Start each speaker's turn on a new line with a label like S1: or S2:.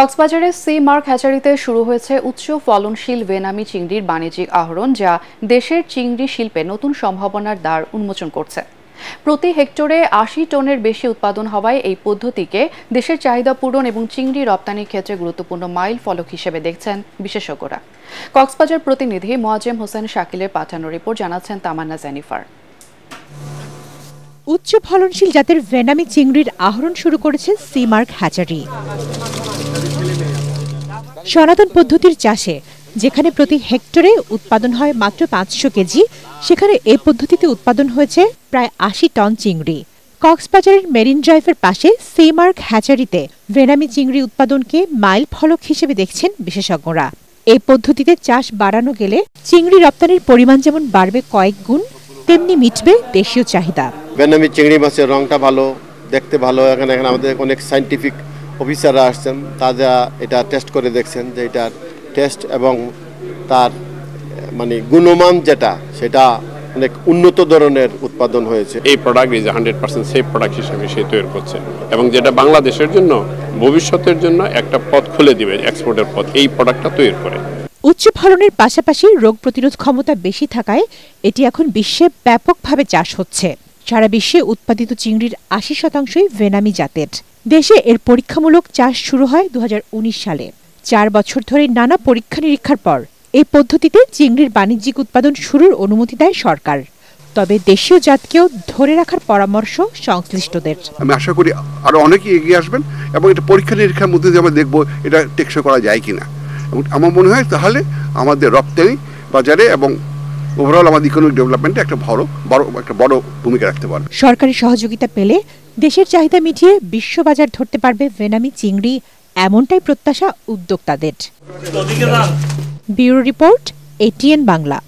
S1: কক্সবাজারের C mark হ্যাচারিতে শুরু হয়েছে উচ্চ ফলনশীল ভেনামি চিংড়ির বাণিজ্যিক আহরণ, যা দেশের চিংড়ি শিল্পে নতুন সম্ভাবনার দ্বার উন্মোচন করছে। প্রতি হেক্টরে ৮০ টনের বেশি উৎপাদন হওয়ায় এই পদ্ধতিকে দেশের চাহিদা পূরণ এবং চিংড়ি রপ্তানির ক্ষেত্রে গুরুত্বপূর্ণ মাইল ফলক হিসেবে দেখছেন বিশেষজ্ঞরা। কক্সবাজার প্রতিনিধি মোয়াজ্জেম হোসেন শাকিলের পাঠানো রিপোর্ট জানাচ্ছেন তামান্না জেনিফার।
S2: উচ্চ ফলনশীল জাতের ভেনামি চিংড়ির আহরণ শুরু করেছে সি মার্ক হ্যাচারি। সনাতন পদ্ধতির চাষে যেখানে প্রতি হেক্টরে উৎপাদন হয় মাত্র ৫০০ কেজি, সেখানে এই পদ্ধতিতে উৎপাদন হয়েছে প্রায় ৮০ টন চিংড়ি। কক্সবাজারের মেরিন ড্রাইভের পাশে সি মার্ক হ্যাচারিতে ভেনামি চিংড়ি উৎপাদনকে মাইল ফলক হিসেবে দেখছেন বিশেষজ্ঞরা। এই পদ্ধতিতে চাষ বাড়ানো গেলে চিংড়ি রপ্তানির পরিমাণ যেমন বাড়বে কয়েক গুণ, তেমনি মিটবে দেশীয় চাহিদা।
S3: ভেনামি চিংড়ি মাছের রংটা ভালো, দেখতে ভালো। এখানে আমাদের অনেক সায়েন্টিফিক অফিসাররা আসছেন, তারা এটা টেস্ট করে দেখছেন যে এটার টেস্ট এবং তার গুণমান যেটা, সেটা অনেক উন্নত ধরনের উৎপাদন হয়েছে।
S4: এই প্রোডাক্ট ইজ 100% সেফ প্রোডাক্ট হিসেবে সে তৈরি করছে এবং যেটা বাংলাদেশের জন্য ভবিষ্যতের জন্য একটা পথ খুলে দিবে, এক্সপোর্টের পথ, এই প্রোডাক্টটা তৈরি করে।
S2: উচ্চ ফলনের পাশাপাশি রোগ প্রতিরোধ ক্ষমতা বেশি থাকায় এটি এখন বিশ্বে ব্যাপকভাবে চাষ হচ্ছে। সারা বিশ্বে উৎপাদিত চিংড়ির ৮০% ভেনামি জাতের। দেশে এর পরীক্ষামূলক চাষ শুরু হয় ২০১৯ সালে। ৪ বছর ধরে নানা পরীক্ষা নিরীক্ষার পর এই পদ্ধতিতে চিংড়ির বাণিজ্যিক উৎপাদন শুরুর অনুমতি দেয় সরকার। তবে দেশীয় জাতকেও ধরে রাখার পরামর্শ সংশ্লিষ্টদের।
S5: আমি আশা করি আরো অনেকেই এগিয়ে আসবেন এবং এটা পরীক্ষা নিরীক্ষার মধ্যে দিয়ে আমরা দেখব এটা টেকসই করা যায় কিনা। এবং আমার মনে হয় তাহলে আমাদের রপ্তানি বাজারে এবং ওভারঅল আমাদের ইকোনমিক ডেভেলপমেন্টে একটা বড় ভূমিকা রাখতে পারবে।
S2: সরকারি সহযোগিতা পেলে দেশের চাহিদা মিটিয়ে বিশ্ববাজার ধরতে পারবে ভেনামি চিংড়ি, এমনটাই প্রত্যাশা উদ্যোক্তাদের। Bureau report, ATN Bangla.